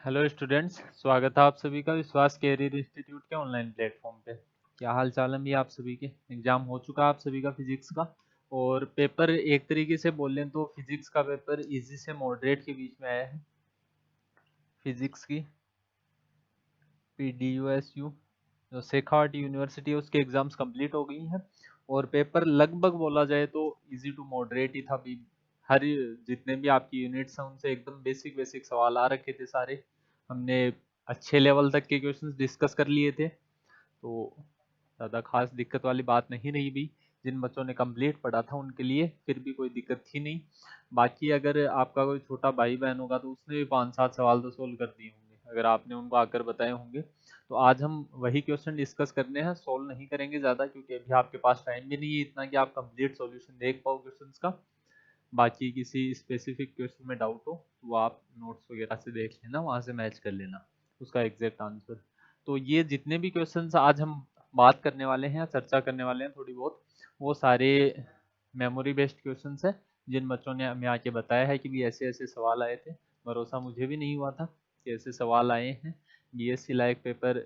Hello students, स्वागत है आप सभी का विश्वास कैरियर इंस्टीट्यूट के ऑनलाइन प्लेटफॉर्म पे। क्या हाल चाल है आप सभी के? एग्जाम हो चुका है आप सभी का फिजिक्स का। और पेपर एक तरीके से बोल लें तो फिजिक्स का पेपर इजी से मॉडरेट के बीच में आया है। फिजिक्स की PDUSU जो शेखावट यूनिवर्सिटी है उसके एग्जाम्स कंप्लीट हो गई हैं। और पेपर लगभग बोला जाए तो इजी टू मॉडरेट ही था भी। हर जितने भी आपकी यूनिट्स हैं उनसे एकदम बेसिक बेसिक सवाल आ रखे थे सारे। हमने अच्छे लेवल तक के क्वेश्चंस डिस्कस कर लिए थे, तो ज़्यादा खास दिक्कत वाली बात नहीं रही भी। जिन बच्चों ने कंप्लीट पढ़ा था उनके लिए फिर भी कोई दिक्कत थी नहीं। बाकी अगर आपका कोई छोटा भाई बहन होगा तो उसने भी 5-7 सवाल तो सोल्व कर दिए होंगे अगर आपने उनको आकर बताए होंगे। तो आज हम वही क्वेश्चन डिस्कस करने हैं, सोल्व नहीं करेंगे ज़्यादा क्योंकि अभी आपके पास टाइम भी नहीं है इतना कि आप कंप्लीट सॉल्यूशन देख पाओ क्वेश्चंस का। बाकी किसी स्पेसिफिक क्वेश्चन में डाउट हो तो आप नोट्स वगैरह से देख लेना, वहाँ से मैच कर लेना उसका एग्जैक्ट आंसर। तो ये जितने भी क्वेश्चंस आज हम बात करने वाले हैं, चर्चा करने वाले हैं थोड़ी बहुत, वो सारे मेमोरी बेस्ड क्वेश्चंस हैं। जिन बच्चों ने हमें आके बताया है कि भी ऐसे ऐसे सवाल आए थे, भरोसा मुझे भी नहीं हुआ था कि ऐसे सवाल आए हैं। BSc लायक पेपर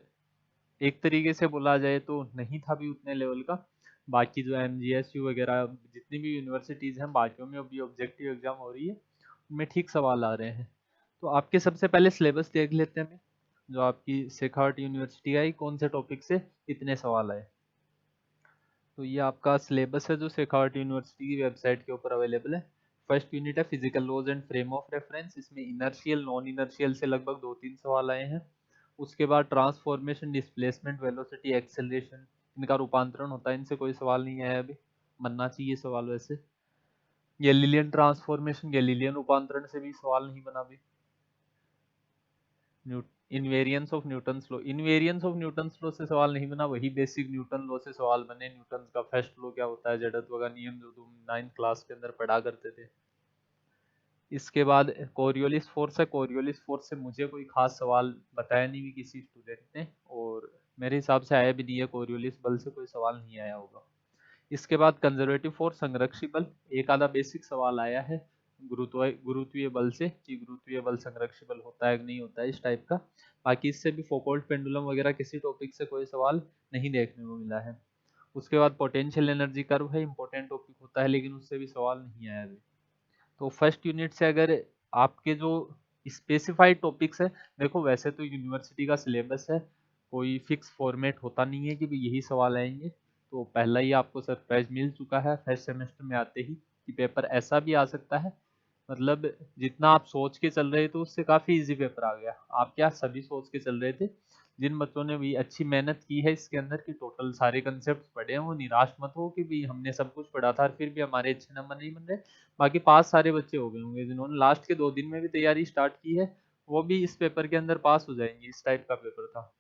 एक तरीके से बोला जाए तो नहीं था भी उतने लेवल का। बाकी जो MGSU वगैरह जितनी भी यूनिवर्सिटीज़ हैं बाकियों में अभी ऑब्जेक्टिव एग्जाम हो रही है, उनमें ठीक सवाल आ रहे हैं। तो आपके सबसे पहले सिलेबस देख लेते हैं जो आपकी शेखावट यूनिवर्सिटी आई, कौन से टॉपिक से कितने सवाल आए। तो ये आपका सिलेबस है जो शेखावट यूनिवर्सिटी की वेबसाइट के ऊपर अवेलेबल है। फर्स्ट यूनिट है physical laws and frame of reference, इसमें इनर्शियल नॉन इनर्शियल से लगभग 2-3 सवाल आए हैं। उसके बाद ट्रांसफॉर्मेशन डिस्प्लेसमेंट वेलोसिटी एक्सेलरेशन, इनका रूपांतरण होता है, इनसे कोई सवाल नहीं आया अभी, बनना चाहिए सवाल वैसे। गैलीलियन ट्रांसफॉर्मेशन, गैलीलियन रूपांतरण से भी सवाल नहीं बना अभी। Invariance of Newton's law, invariance of Newton's law से सवाल नहीं बना, वही बेसिक न्यूटन लॉ से सवाल बने। न्यूटन का फर्स्ट लॉ क्या होता है, जड़त्व का नियम, जो तुम 9th क्लास के अंदर पढ़ा करते थे। इसके बाद कोरियोलिस फोर्स है, कोरियोलिस फोर्स से मुझे कोई खास सवाल बताया नहीं भी किसी स्टूडेंट ने, और मेरे हिसाब से आया भी नहीं है, कोरियोलिस बल से कोई सवाल नहीं आया होगा। इसके बाद कंजर्वेटिव फोर्स, संरक्षी बल, एक आधा बेसिक सवाल आया है गुरुत्वीय बल से कि गुरुत्वीय बल संरक्षी बल होता है कि नहीं होता है, इस टाइप का। बाकी इससे भी फोकल्ट पेंडुलम वगैरह किसी टॉपिक से कोई सवाल नहीं देखने को मिला है। उसके बाद पोटेंशियल एनर्जी कर्व है, इंपॉर्टेंट टॉपिक होता है लेकिन उससे भी सवाल नहीं आया अभी। तो फर्स्ट यूनिट से अगर आपके जो स्पेसिफाइड टॉपिक्स है, देखो वैसे तो यूनिवर्सिटी का सिलेबस है, कोई फिक्स फॉर्मेट होता नहीं है कि भी यही सवाल आएंगे। तो पहला ही आपको सरप्राइज मिल चुका है फर्स्ट सेमेस्टर में आते ही कि पेपर ऐसा भी आ सकता है। मतलब जितना आप सोच के चल रहे थे उससे काफ़ी इजी पेपर आ गया। आप क्या सभी सोच के चल रहे थे? जिन बच्चों ने भी अच्छी मेहनत की है इसके अंदर की टोटल सारे कंसेप्ट पढ़े हैं, वो निराश मत हो कि भी हमने सब कुछ पढ़ा था और फिर भी हमारे अच्छे नंबर नहीं बन रहे। बाकी पास सारे बच्चे हो गए होंगे जिन्होंने लास्ट के 2 दिन में भी तैयारी स्टार्ट की है, वो भी इस पेपर के अंदर पास हो जाएंगे, इस टाइप का पेपर था।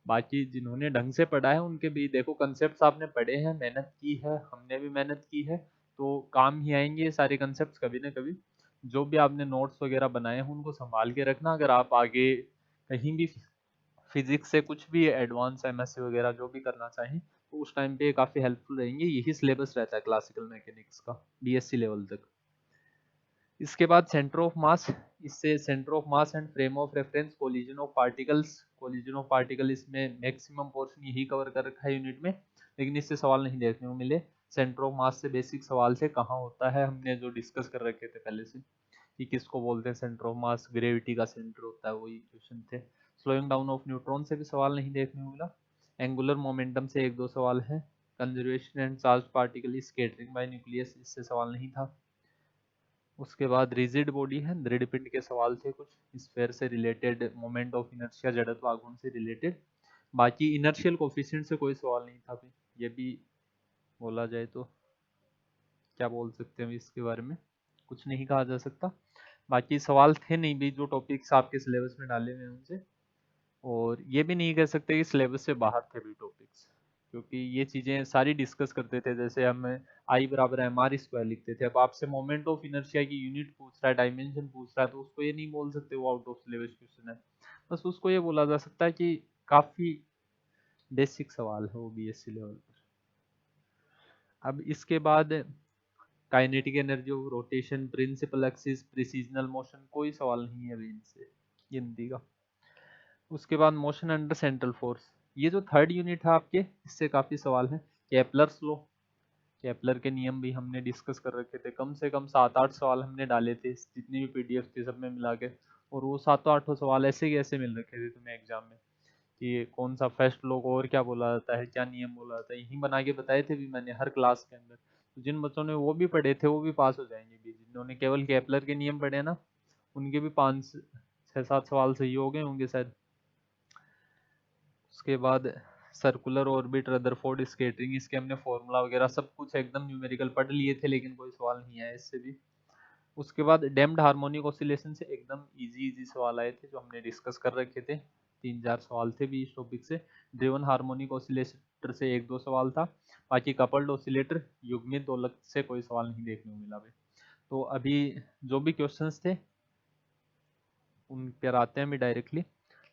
बाकी जिन्होंने ढंग से पढ़ा है उनके भी देखो कंसेप्ट आपने पढ़े हैं, मेहनत की है, हमने भी मेहनत की है, तो काम ही आएंगे ये सारे कंसेप्ट कभी ना कभी। जो भी आपने नोट्स वगैरह बनाए हैं उनको संभाल के रखना, अगर आप आगे कहीं भी फिजिक्स से कुछ भी एडवांस MSc वगैरह जो भी करना चाहें तो उस टाइम पे काफ़ी हेल्पफुल रहेंगे। यही सिलेबस रहता है क्लासिकल मैकेनिक्स का BSc लेवल तक। इसके बाद सेंटर ऑफ मास, इससे centre of mass and frame of reference, collision of particles, collision of particle इसमें मैक्सिमम पोर्शन यही कवर कर रखा है यूनिट में, लेकिन इससे सवाल नहीं देखने को मिले। सेंटर ऑफ मास से बेसिक सवाल थे, कहाँ होता है हमने जो डिस्कस कर रखे थे पहले से कि किसको बोलते हैं सेंटर ऑफ मास, ग्रेविटी का सेंटर होता है, वही क्वेश्चन थे। स्लोइंग डाउन ऑफ न्यूट्रॉन से भी सवाल नहीं देखने को मिला। एंगुलर मोमेंटम से 1-2 सवाल है। Conservation and charge particle scattering bye nucleus, इससे सवाल नहीं था। उसके बाद रिजिड बॉडी है, दृढ़ पिंड के सवाल थे कुछ, स्फीयर से रिलेटेड, मोमेंट ऑफ इनर्शिया जड़त्व आघूर्ण से रिलेटेड। बाकी इनर्शियल कोफिशिएंट से कोई सवाल नहीं था अभी। ये भी बोला जाए तो क्या बोल सकते हैं इसके बारे में, कुछ नहीं कहा जा सकता। बाकी सवाल थे नहीं भी जो टॉपिक्स आपके सिलेबस में डाले हुए हैं उनसे, और ये भी नहीं कह सकते कि सिलेबस से बाहर थे भी टॉपिक्स, क्योंकि ये चीज़ें सारी डिस्कस करते थे। जैसे हम I बराबर mr² लिखते थे, अब आपसे मोमेंट ऑफ इनर्शिया की यूनिट पूछ रहा है, डायमेंशन पूछ रहा है, तो उसको ये नहीं बोल सकते वो आउट ऑफ सिलेबस क्वेश्चन है। बस उसको ये बोला जा सकता है कि काफ़ी बेसिक सवाल है वो BSc लेवल पर। अब इसके बाद kinetic energy of rotation, principal axis, precessional motion, कोई सवाल नहीं है अभी इनसे गिनती का। उसके बाद मोशन अंडर सेंट्रल फोर्स, ये जो थर्ड यूनिट है आपके, इससे काफी सवाल है। केपलर्स लॉ, केपलर के नियम भी हमने डिस्कस कर रखे थे, कम से कम 7-8 सवाल हमने डाले थे जितनी भी पीडीएफ थी सब में मिला के, और वो 7-8 सवाल ऐसे के ऐसे मिल रखे थे तुम्हें एग्जाम में कि कौन सा फर्स्ट लॉ को और क्या बोला जाता है, क्या नियम बोला जाता है, यही बना के बताए थे भी मैंने हर क्लास के अंदर। तो जिन बच्चों ने वो भी पढ़े थे वो भी पास हो जाएंगे भी, जिन्होंने केवल केपलर के नियम पढ़े ना उनके भी 5-6-7 सवाल सही हो गए होंगे शायद। उसके बाद सर्कुलर ऑर्बिट, रदरफोर्ड स्कैटरिंग, इसके हमने फॉर्मूला वगैरह सब कुछ एकदम न्यूमेरिकल पढ़ लिए थे, लेकिन कोई सवाल नहीं आया इससे भी। उसके बाद डैम्प्ड हार्मोनिक ऑसिलेशन से एकदम इजी इजी सवाल आए थे जो हमने डिस्कस कर रखे थे, 3-4 सवाल थे भी इस टॉपिक से। ड्रिवन हार्मोनिक ऑसिलेटर से 1-2 सवाल था, बाकी कपल्ड ऑसिलेटर, युग्मित दोलक से कोई सवाल नहीं देखने को मिला भाई। तो अभी जो भी क्वेश्चंस थे उन पर आते हैं अभी डायरेक्टली।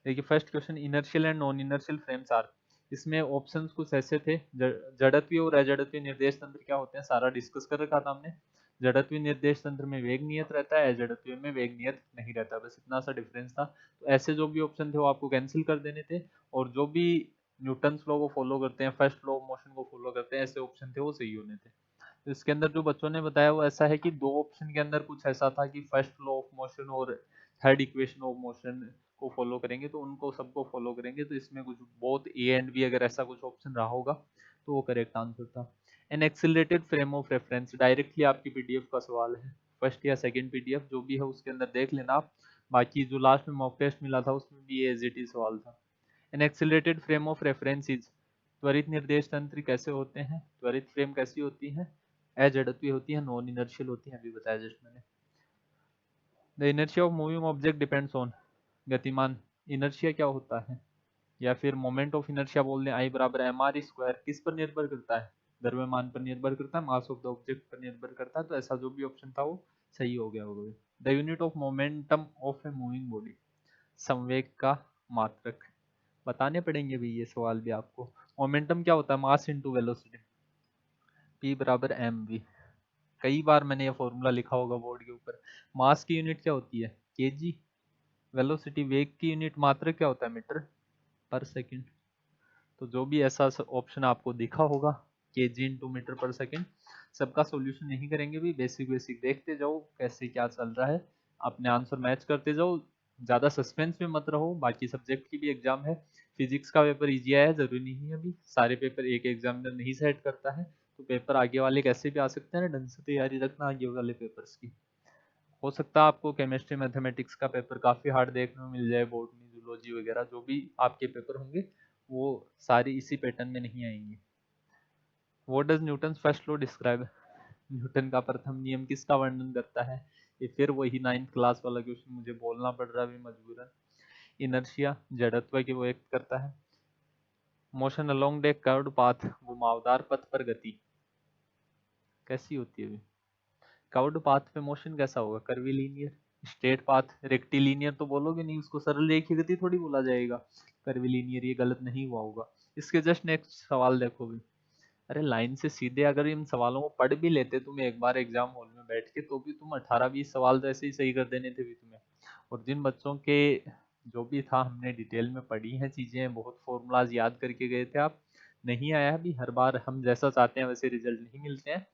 देखिए first question, inertial and non inertial frames are, इसमें ऑप्शंस कुछ ऐसे थे, जड़त्वीय और अजड़त्वीय निर्देश तंत्र क्या होते हैं सारा डिस्कस कर रखा था हमने। जड़त्वीय निर्देश तंत्र में वेग नियत रहता है, अजड़त्वीय में वेग नियत नहीं रहता, बस इतना सा डिफरेंस था। तो ऐसे जो भी ऑप्शन थे वो आपको कैंसिल कर देने थे, और जो भी न्यूटन्स लॉ को फॉलो करते हैं, फर्स्ट लॉ ऑफ मोशन को फॉलो करते हैं, ऐसे ऑप्शन थे वो सही होने थे। तो इसके अंदर जो बच्चों ने बताया वो ऐसा है कि दो ऑप्शन के अंदर कुछ ऐसा था कि फर्स्ट लॉ ऑफ मोशन और थर्ड इक्वेशन ऑफ मोशन को फॉलो करेंगे, तो उनको सबको फॉलो करेंगे, तो इसमें कुछ बोथ ए एंड बी अगर ऐसा कुछ ऑप्शन रहा होगा तो वो करेक्ट आंसर था। An accelerated frame of reference, directly आपकी पीडीएफ का सवाल है, फर्स्ट या सेकंड पीडीएफ जो भी है उसके अंदर देख लेना आप, बाकी जो लास्ट में मॉक टेस्ट मिला था उसमें भी एज इट इज सवाल था। An accelerated frame of reference is, त्वरित निर्देश तंत्र कैसे होते हैं, त्वरित फ्रेम कैसी होती है, अजड़त्वीय होती है, नॉन इनर्शियल होती है, अभी बताया जस्ट मैंने। The inertia of moving object depends on, गतिमान इनर्शिया क्या होता है, या फिर मोमेंट ऑफ इनर्शिया बोल दें, आई बराबर एम आर स्क्वायर, किस पर निर्भर करता है, द्रव्यमान पर निर्भर करता है, मास ऑफ द ऑब्जेक्ट पर निर्भर करता है, तो ऐसा जो भी ऑप्शन था वो सही हो गया होगा। The unit of momentum of a moving body, संवेग का मात्रक बताने पड़ेंगे भी ये सवाल भी आपको। मोमेंटम क्या होता है, मास इनटू वेलोसिटी, P बराबर एम वी, कई बार मैंने ये फॉर्मूला लिखा होगा बोर्ड के ऊपर। मास की यूनिट क्या होती है, केजी, वेलोसिटी वेग की यूनिट मात्रक क्या होता है, मीटर पर सेकंड। तो जो भी ऐसा ऑप्शन आपको दिखा होगा, केजी इंटू मीटर पर सेकंड, सबका सॉल्यूशन नहीं करेंगे भी, बेसिक बेसिक देखते जाओ कैसे क्या चल रहा है, अपने आंसर मैच करते जाओ, ज्यादा सस्पेंस में मत रहो। बाकी सब्जेक्ट की भी एग्जाम है, फिजिक्स का पेपर इजी आया है, जरूरी नहीं है अभी सारे पेपर एक एग्जामिनर नहीं सेट करता है, तो पेपर आगे वाले कैसे भी आ सकते हैं ना, ढंग से तैयारी रखना आगे वाले पेपर्स की। हो सकता है आपको केमिस्ट्री मैथमेटिक्स का पेपर काफी हार्ड देखने को मिल जाए, बॉटनी जूलॉजी वगैरह जो भी आपके पेपर होंगे वो सारी इसी पैटर्न में नहीं आएंगी। What does Newton first law describe, Newton का प्रथम नियम किसका वर्णन करता है, ये फिर वही 9th क्लास वाला क्वेश्चन मुझे बोलना पड़ रहा है भी मजबूरन। इनर्शिया जड़त्व की वो एक करता है। Motion along the curved path, घुमावदार पथ पर गति कैसी होती है, कर्व्ड पाथ पे मोशन कैसा होगा, कर्वीलीनियर। स्ट्रेट पाथ रेक्टिलीनियर तो बोलोगे नहीं, उसको सरल रेखीय गति थोड़ी बोला जाएगा, कर्वीलीनियर ये गलत नहीं हुआ होगा। इसके जस्ट नेक्स्ट सवाल देखो भी, अरे लाइन से सीधे अगर इन सवालों को पढ़ भी लेते तुम एक बार एग्जाम हॉल में बैठ के, तो भी तुम 18-20 सवाल तो ऐसे ही सही कर देने थे भी तुम्हें। और जिन बच्चों के जो भी था हमने डिटेल में पढ़ी हैं चीजें, बहुत फॉर्मूलाज याद करके गए थे आप, नहीं आया भी, हर बार हम जैसा चाहते हैं वैसे रिजल्ट नहीं मिलते हैं।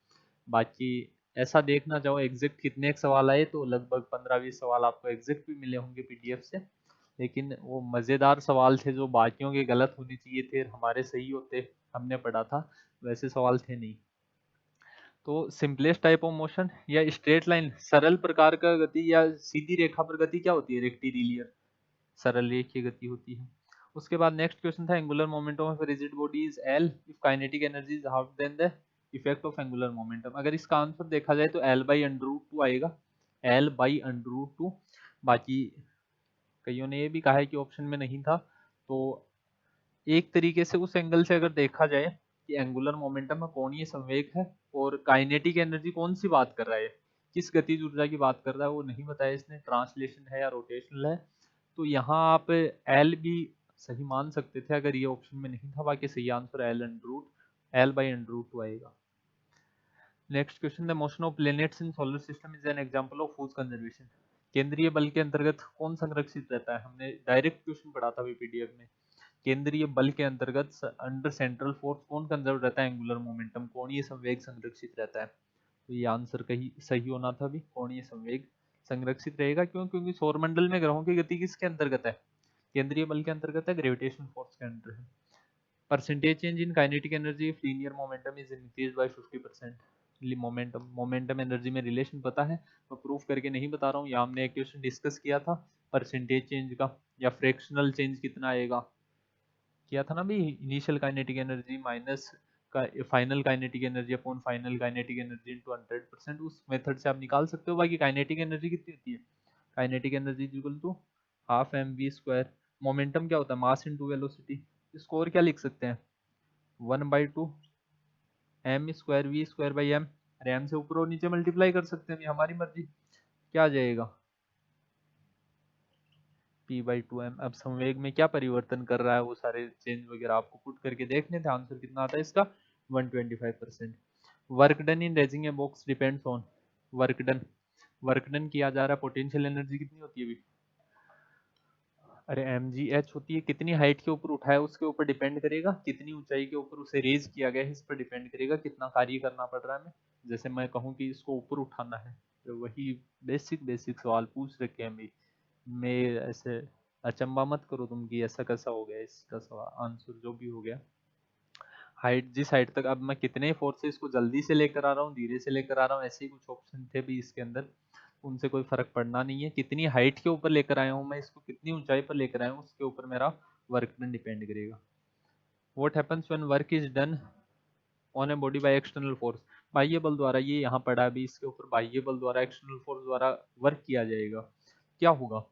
बाकी ऐसा देखना चाहो एग्जैक्ट कितने एक सवाल आए, तो लगभग 15-20 सवाल आपको एग्जैक्ट भी मिले होंगे पीडीएफ से, लेकिन वो मजेदार सवाल थे जो बाकियों के गलत होने चाहिए थे हमारे सही होते, हमने पढ़ा था वैसे सवाल थे नहीं। तो सिंपलेस्ट टाइप ऑफ मोशन या स्ट्रेट लाइन, सरल प्रकार का गति या सीधी रेखा पर गति क्या होती है, रेक्टिलिनियर, सरल रेखीय गति होती है। उसके बाद नेक्स्ट क्वेश्चन था, angular momentum of rigid body is L if kinetic energy is half then the effect of angular momentum. अगर इसका आंसर देखा जाए तो L by under root two आएगा, L by under root two. बाकी कईयों ने ये भी कहा है कि ऑप्शन में नहीं था, तो एक तरीके से उस एंगल से अगर देखा जाए कि एंगुलर मोमेंटम में कोणीय संवेग है और काइनेटिक एनर्जी कौन सी बात कर रहा है, किस गतिज ऊर्जा की बात कर रहा है वो नहीं बताया इसने, ट्रांसलेशन है या रोटेशनल है। तो यहाँ आप एल भी सही मान सकते थे अगर ये ऑप्शन में नहीं था, बाकी सही answer L by under root two आएगा। Next question, the motion of planets in solar system is an example of whose conservation, केंद्रीय बल के अंतर्गत कौन संरक्षित रहता है? हमने डायरेक्ट क्वेश्चन पढ़ा था अभी पीडीएफ में। केंद्रीय बल के अंतर्गत अंडर सेंट्रल फोर्स कौन कंजर्व रहता है? एंगुलर मोमेंटम, कोणीय संवेग संरक्षित रहता है। तो ये आंसर कहीं सही होना था। भी कोणीय संवेग संरक्षित रहेगा, क्यों? क्योंकि सौरमंडल में ग्रहों की गति किसके अंतर्गत है? केंद्रीय बल के अंतर्गत है, ग्रेविटेशन फोर्स के अंडर है। Percentage change in kinetic energy if linear momentum is increased by 50%। Momentum energy में रिलेशन पता है, मैं प्रूफ करके नहीं बता रहा हूँ। यहाँ हमने एक क्वेश्चन डिस्कस किया था परसेंटेज चेंज का, या फ्रैक्शनल चेंज कितना आएगा, किया था ना भी। इनिशियल काइनेटिक एनर्जी माइनस का final kinetic energy upon final kinetic energy into 100%, उस मेथड से आप निकाल सकते हो। बाकी काइनेटिक एनर्जी कितनी होती है? Kinetic energy equal to half M V square. Momentum क्या होता है? Mass into velocity. स्कोर क्या लिख सकते हैं? 1/2 M square V square by M. अरे एम से ऊपर और नीचे मल्टीप्लाई कर सकते हैं, ये हमारी मर्जी। क्या आ जाएगा? p/2m। अब संवेग में क्या परिवर्तन कर रहा है, वो सारे चेंज वगैरह आपको पुट करके देखने थे। आंसर कितना आता है इसका? 125%। Work done in raising a box depends on. Work done, work done किया जा रहा है, पोटेंशियल एनर्जी कितनी होती है अभी? अरे mgh होती है। कितनी हाइट के ऊपर उठाया उसके ऊपर डिपेंड करेगा, कितनी ऊंचाई के ऊपर उसे रेज किया गया है इस पर डिपेंड करेगा, कितना कार्य करना पड़ रहा है हमें। जैसे मैं कहूँ कि इसको ऊपर उठाना है, तो वही बेसिक बेसिक सवाल पूछ रखे हैं। मैं ऐसे अचंबा मत करो तुम कि ऐसा कैसा हो गया, इसका सवाल आंसर जो भी हो गया। हाइट, जिस हाइट तक, अब मैं कितने फोर्स से इसको जल्दी से लेकर आ रहा हूँ, धीरे से लेकर आ रहा हूँ, ऐसे ही कुछ ऑप्शन थे भी इसके अंदर, उनसे कोई फर्क पड़ना नहीं है। कितनी हाइट के ऊपर लेकर आया हूँ मैं इसको, कितनी ऊंचाई पर लेकर आया हूँ, उसके ऊपर मेरा वर्क डन डिपेंड करेगा। What happens when work is done on a body by external force? बाह्य बल द्वारा। ये यहाँ पड़ा अभी, इसके ऊपर बाह्य बल द्वारा, एक्सटर्नल फोर्स द्वारा वर्क किया जाएगा, क्या होगा?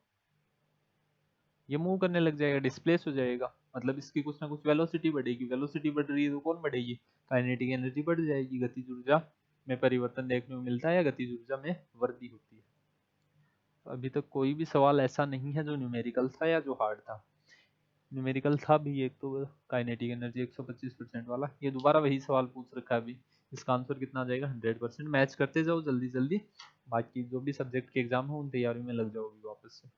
ये मूव करने लग जाएगा, डिस्प्लेस हो जाएगा। मतलब इसकी कुछ ना कुछ वेलोसिटी बढ़ेगी। वेलोसिटी बढ़ रही है तो कौन बढ़ेगी? काइनेटिक एनर्जी बढ़ जाएगी। गतिज ऊर्जा में परिवर्तन देखने को मिलता है या गतिज ऊर्जा में वृद्धि होती है। तो अभी तक कोई भी सवाल ऐसा नहीं है जो न्यूमेरिकल था या जो हार्ड था। न्यूमेरिकल था भी एक तो, काइनेटिक एनर्जी 125% वाला, ये दोबारा वही सवाल पूछ रखा है अभी। इसका आंसर कितना आ जाएगा? 100%। मैच करते जाओ जल्दी जल्दी, बाकी जो भी सब्जेक्ट के एग्जाम है उन तैयारियों में लग जाओगी वापस से।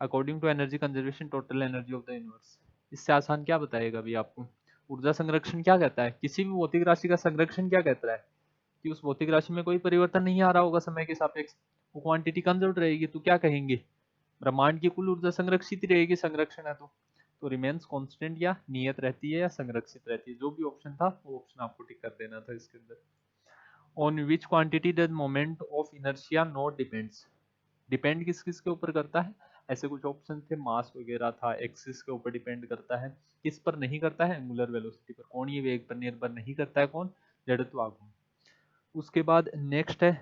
According to energy conservation total energy of the universe. इससे आसान क्या बताएगा अभी आपको? ऊर्जा संरक्षण क्या कहता है? किसी भी भौतिक राशि का संरक्षण क्या कहता है? कि उस भौतिक राशि में कोई परिवर्तन नहीं आ रहा होगा समय के सापेक्ष, वो क्वांटिटी कंजर्व रहेगी, तो क्या कहेंगे? ब्रह्मांड की कुल ऊर्जा संरक्षित ही रहेगी, संरक्षण है तो रिमेन्स कांस्टेंट या नियत रहती है या संरक्षित रहती है। जो भी ऑप्शन था वो ऑप्शन आपको टिक कर देना था इसके अंदर। On which quantity does moment of inertia not depends? Depend किस किस के ऊपर करता है? ऐसे कुछ ऑप्शन थे, मास वगैरह था, एक्सिस के ऊपर डिपेंड करता है। किस पर नहीं करता है? एंगुलर वेलोसिटी पर। कोणीय वेग पर निर्भर नहीं करता है। कौन? जड़त्व आघूर्ण। उसके बाद नेक्स्ट है,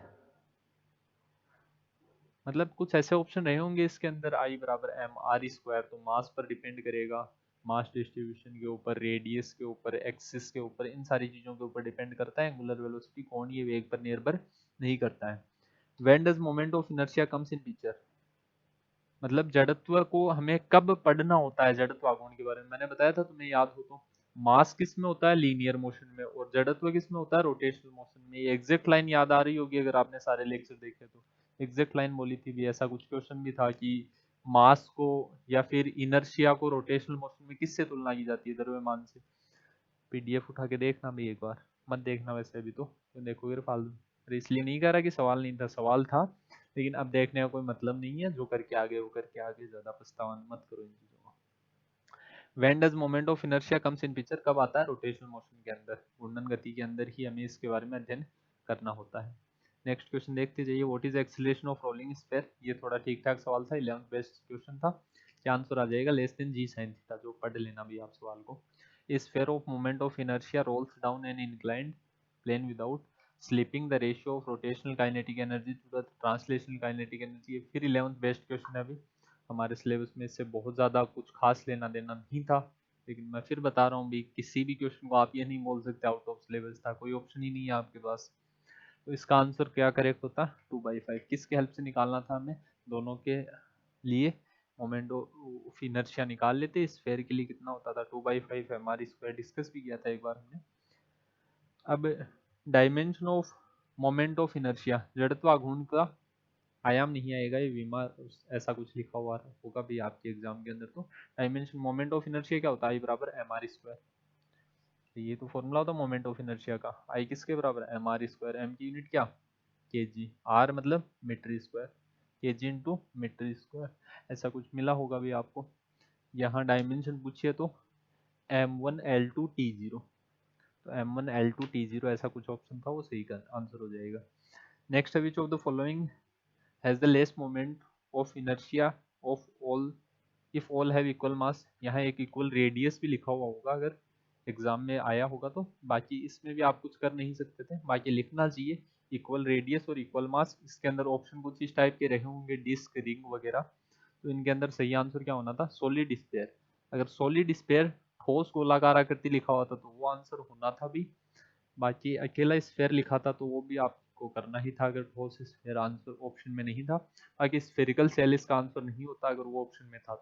मतलब कुछ ऐसे ऑप्शन रहे होंगे इसके अंदर, आई बराबर एम आर स्क्वायर, तो मास पर डिपेंड करेगा, मास डिस्ट्रीब्यूशन के ऊपर, रेडियस के ऊपर, एक्सिस के ऊपर, इन सारी चीजों के ऊपर डिपेंड करता है। एंगुलर वेलोसिटी कोणीय वेग पर निर्भर नहीं करता है। When does moment of inertia comes in picture? मतलब जड़त्व को हमें कब पढ़ना होता है? जड़त्व आघूर्ण के बारे में मैंने बताया था, तुम्हें याद हो तो। मास किस में होता है? लीनियर मोशन में। और जड़त्व किस में होता है? रोटेशनल मोशन में। ये एग्जैक्ट लाइन याद आ रही होगी अगर आपने सारे लेक्चर देखे तो। एग्जैक्ट लाइन बोली थी भी, ऐसा कुछ क्वेश्चन भी था कि मास को या फिर इनर्शिया को रोटेशनल मोशन में किससे तुलना की जाती है? द्रव्यमान से। पीडीएफ उठा के देखना भी एक बार, मत देखना वैसे अभी तो देखोगे फालतू। अरे इसलिए नहीं कह रहा कि सवाल नहीं था, सवाल था, लेकिन अब देखने का कोई मतलब नहीं है। जो करके आगे वो करके आगे, ज्यादा पछतावा मत करो इन चीजों का। When does moment of inertia comes in picture? कब आता है? रोटेशनल मोशन के अंदर, घूर्णन गति के अंदर ही हमें इसके बारे में अध्ययन करना होता है। नेक्स्ट क्वेश्चन देखते जाइए। What is acceleration of rolling sphere? ये थोड़ा ठीक ठाक सवाल था, 11th बेस्ट क्वेश्चन था। क्या आंसर आ जाएगा? लेस देन जी साइन थीटा। जो पढ़ लेना भी आप सवाल को। sphere of moment of inertia rolls down an inclined plane without slipping the ratio of rotational kinetic energy to the translational kinetic energy। ये फिर 11th बेस्ट क्वेश्चन है अभी हमारे सिलेबस में, इससे बहुत ज़्यादा कुछ खास लेना देना नहीं था, लेकिन मैं फिर बता रहा हूँ भी, किसी भी क्वेश्चन को आप ये नहीं बोल सकते आउट ऑफ सिलेबस था, कोई ऑप्शन ही नहीं है आपके पास। तो इसका आंसर क्या करेक्ट होता? 2/5। किसके हेल्प से निकालना था हमें? दोनों के लिए मोमेंट ऑफ इनर्शिया निकाल लेते। स्फेयर के लिए कितना होता था? 2/5 है। हमारी स्क्वायर डिस्कस भी किया था एक बार हमने। अब dimension of moment of inertia, जड़त्व आघूर्ण का आयाम नहीं आएगा, ये विमा ऐसा कुछ लिखा हुआ होगा भी आपके एग्जाम के अंदर। तो डायमेंशन मोमेंट ऑफ इनर्शिया क्या होता है, आई बराबर एम आर स्क्वायर। ये तो फॉर्मूला होता है मोमेंट ऑफ इनर्शिया का। आई किसके बराबर है, एम आर स्क्वायर। एम की यूनिट क्या, केजी। आर मतलब metre square, KG into metre square. ऐसा कुछ मिला होगा भी आपको। यहाँ डायमेंशन पूछिए तो M1L2T0, तो M1L2T0 ऐसा कुछ ऑप्शन था, वो सही का आंसर हो जाएगा। नेक्स्ट है which of the following has the less moment of inertia of all if all have equal मास। यहाँ एक इक्वल रेडियस भी लिखा हुआ होगा, अगर एग्जाम में आया होगा तो। बाकी इसमें भी आप कुछ कर नहीं सकते थे, बाकी लिखना चाहिए इक्वल रेडियस और इक्वल मास। इसके अंदर ऑप्शन कुछ इस टाइप के रहे होंगे, डिस्क, रिंग वगैरह। तो इनके अंदर सही आंसर क्या होना था, सॉलिड स्फीयर। अगर सॉलिड स्फीयर ठोस गोलाकार आकृति लिखा हुआ था तो वो आंसर होना था भी। बाकी अकेला स्फीयर लिखा था तो वो भी आपको करना ही था, अगर ठोस स्फीयर आंसर ऑप्शन में नहीं था। बाकी स्फेरिकल शेल इसका आंसर नहीं होता अगर वो ऑप्शन में था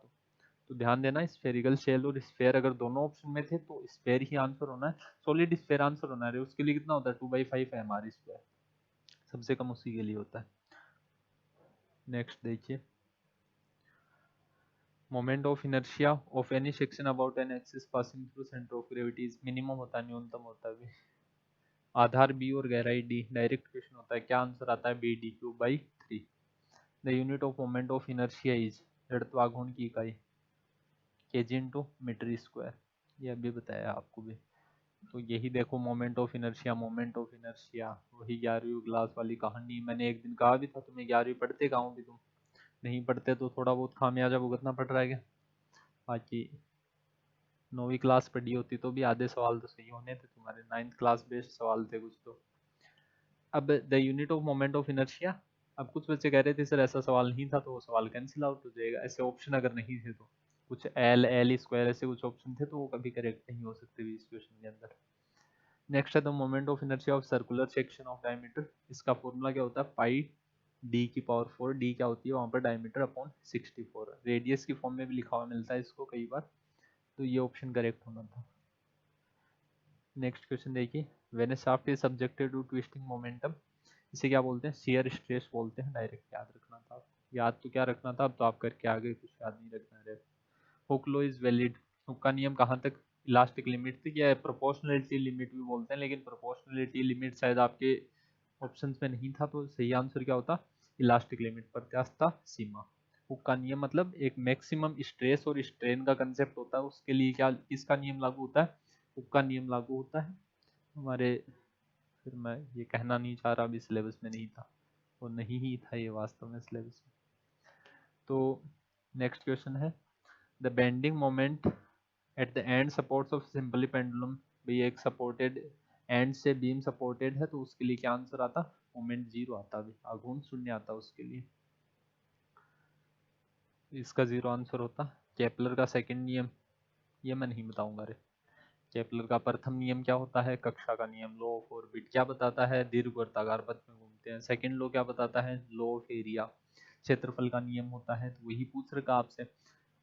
तो ध्यान देना, स्फेरिकल शेल और स्फेयर अगर दोनों ऑप्शन में थे तो स्फेयर ही आंसर होना है, सॉलिड स्फेयर आंसर होना है। उसके लिए कितना होता है, 2/5 एम आर स्क्वायर, सबसे कम उसी के लिए होता है। नेक्स्ट देखिए, moment of inertia of any section about an axis passing through centre of gravity minimum होता है, न्यूनतम होता है भी। आधार बी और गहराई डी, डायरेक्ट क्वेश्चन होता है, क्या आंसर आता है, B/D³ the unit of moment of inertia is, जड़त्वाघूर्ण की इकाई, केजी इंटू मीटर स्क्वायर। ये अभी बताया आपको भी। तो यही देखो moment of inertia, moment of inertia, वही 11वीं क्लास वाली कहानी। मैंने एक दिन कहा भी था तुम्हें, 11वीं पढ़ते कहाँ हो भी तुम, नहीं पढ़ते तो थोड़ा बहुत खामियाजा भुगतना पड़ रहा है क्या। बाकी 9वीं क्लास पढ़ी होती तो भी आधे सवाल तो सही होने थे तुम्हारे, 9th क्लास बेस्ड सवाल थे कुछ तो। अब the unit of moment of inertia, अब कुछ बच्चे कह रहे थे सर ऐसा सवाल नहीं था, तो वो सवाल कैंसिल आउट हो जाएगा। ऐसे ऑप्शन अगर नहीं थे तो कुछ एल स्क्वायर ऐसे कुछ ऑप्शन थे तो वो कभी करेक्ट नहीं हो सकते भी इस क्वेश्चन के अंदर। नेक्स्ट है the moment of inertia of circular section of diameter. इसका फॉर्मूला क्या होता है, πD⁴, डी क्या होती है वहां पर, डायमीटर अपॉन 64। रेडियस की फॉर्म में भी लिखा हुआ मिलता है इसको कई बार, तो ये ऑप्शन करेक्ट होना था। नेक्स्ट क्वेश्चन देखिए, when a shaft is subjected to twisting momentum, इसे क्या बोलते हैं, शियर स्ट्रेस बोलते हैं। डायरेक्ट याद रखना था, याद तो क्या रखना था, अब तो आप करके आ गए, कुछ याद नहीं रखना है। Hooke law is valid, hook का नियम कहाँ तक, इलास्टिक लिमिट तक, या प्रोपोर्शनलिटी लिमिट भी बोलते हैं, लेकिन प्रोपोर्शनलिटी लिमिट शायद आपके ऑप्शंस में नहीं था, तो सही आंसर क्या होता, इलास्टिक लिमिट, प्रत्यास्थता सीमा। हुक का नियम मतलब एक मैक्सिमम स्ट्रेस और स्ट्रेन का कंसेप्ट होता है, उसके लिए क्या, किसका नियम लागू होता है, हुक का नियम लागू होता है हमारे। फिर मैं ये कहना नहीं चाह रहा, अभी सिलेबस में नहीं था, वो नहीं ही था ये वास्तव में सिलेबस में। तो नेक्स्ट क्वेश्चन है, the bending moment at the end supports of simply pendulum. भाई एक सपोर्टेड एंड से बीम सपोर्टेड है तो उसके लिए क्या आंसर आता, मोमेंट 0 आता, भी आघूर्ण 0 आता उसके लिए, इसका 0 आंसर होता। केपलर का सेकंड नियम, ये मैं नहीं बताऊंगा रे। केपलर का प्रथम नियम क्या होता है, कक्षा का नियम, लॉ ऑफ ऑर्बिट क्या बताता है, दीर्घ वर्ताकार पथ में घूमते हैं। सेकंड लॉ क्या बताता है, लॉ ऑफ एरिया, क्षेत्रफल का नियम होता है, तो वही पूछ रखा आपसे।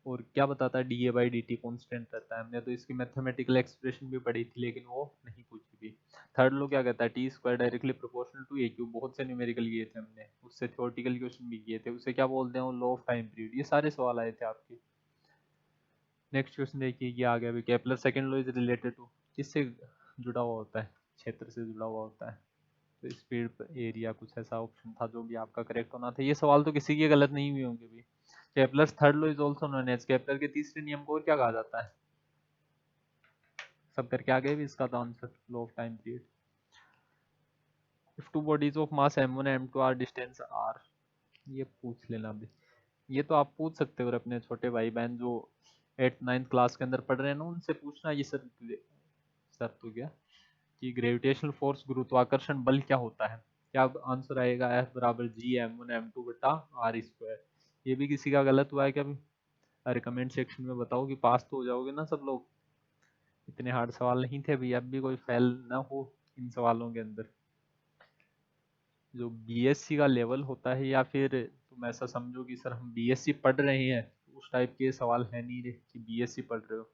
और क्या बताता है, dA/dt कांस्टेंट रहता है। हमने तो इसकी मैथमेटिकल एक्सप्रेशन भी पढ़ी थी लेकिन वो नहीं पूछी थी। थर्ड लो क्या कहता है, T² directly proportional to A³ बहुत से न्यूमेरिकल किए थे हमने, उससे थ्योरेटिकल क्वेश्चन भी किए थे। उसे क्या बोलते हैं, लॉ ऑफ टाइम पीरियड। ये सारे सवाल आए थे आपके। नेक्स्ट क्वेश्चन देखिए, ये आ गया, Kepler second law is related to, किससे जुड़ा हुआ होता है, क्षेत्र से जुड़ा हुआ होता है। तो स्पीड एरिया कुछ ऐसा ऑप्शन था जो भी आपका करेक्ट होना था। ये सवाल तो किसी के गलत नहीं हुए होंगे भी। Kepler's third law is also known as, Kepler के तीसरे नियम को और क्या कहा जाता है, सब करके आ गए भी इसका तो answer, law of time period. If two bodies of mass m1 m2 are distance r, ये पूछ लेना भी। ये तो आप पूछ सकते हो, और अपने छोटे भाई बहन जो 8th 9th क्लास के अंदर पढ़ रहे हैं ना, उनसे पूछना ये सर तो क्या कि ग्रेविटेशनल फोर्स, गुरुत्वाकर्षण बल क्या होता है। क्या आंसर आएगा, F बराबर G m1 m2 बटा r²। ये भी किसी का गलत हुआ है क्या भी, अरे कमेंट सेक्शन में बताओ कि पास तो हो जाओगे ना सब लोग। इतने हार्ड सवाल नहीं थे अभी, अब भी कोई फेल ना हो इन सवालों के अंदर। जो बीएससी का लेवल होता है, या फिर तुम ऐसा समझो कि सर हम बीएससी पढ़ रहे हैं, उस टाइप के सवाल है नहीं रे कि बीएससी पढ़ रहे हो।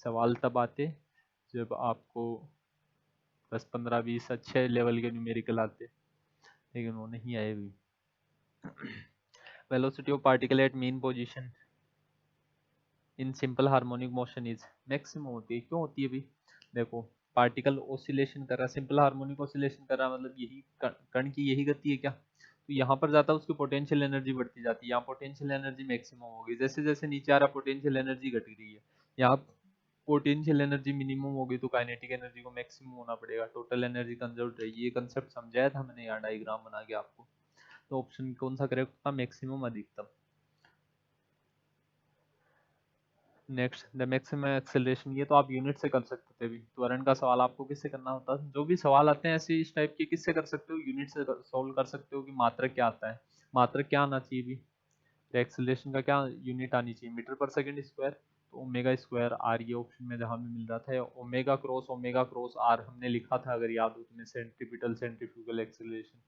सवाल तब आते जब आपको 10 15 20 अच्छे लेवल के न्यूमेरिकल आते, लेकिन वो नहीं आए भी। Velocity of particle at mean position in simple harmonic motion is maximum होती है। क्यों होती है भाई? देखो, पार्टिकल ऑसिलेशन कर रहा है, सिंपल हार्मोनिक ऑसिलेशन कर रहा है, मतलब यही कण की यही गति है क्या? तो यहाँ पर जाता है उसकी पोटेंशियल एनर्जी बढ़ती जाती है, यहाँ पोटेंशियल एनर्जी मैक्सिमम होगी। जैसे जैसे नीचे आ रहा पोटेंशियल एनर्जी घट रही है, यहाँ पोटेंशियल एनर्जी मिनिमम होगी तो काइनेटिक एनर्जी को मैक्सिमम होना पड़ेगा, टोटल एनर्जी कंजर्व रहेगी। ये कंसेप्ट समझाया था मैंने यहाँ डायग्राम बना के आपको। तो ऑप्शन कौन सा करेक्ट था? मैक्सिमम, अधिकतम। नेक्स्ट, द मैक्सिमम एक्सेलरेशन, ये तो आप यूनिट से कर सकते थे भी। त्वरण का सवाल आपको किससे करना होता है? जो भी सवाल आते हैं ऐसे इस टाइप के, किससे कर सकते हो? यूनिट से सॉल्व कर सकते हो कि मात्रक क्या आता है। मात्रक क्या आना चाहिए भी? तो एक्सेलरेशन का क्या यूनिट आनी चाहिए? मीटर पर सेकंड स्क्वायर। तो ओमेगा स्क्वायर आर, ये ऑप्शन में जहाँ भी मिल रहा था, ओमेगा क्रॉस आर हमने लिखा था अगर याद हो तुम्हें, सेंट्रीपिटल सेंट्रीफ्यूगल एक्सेलरेशन।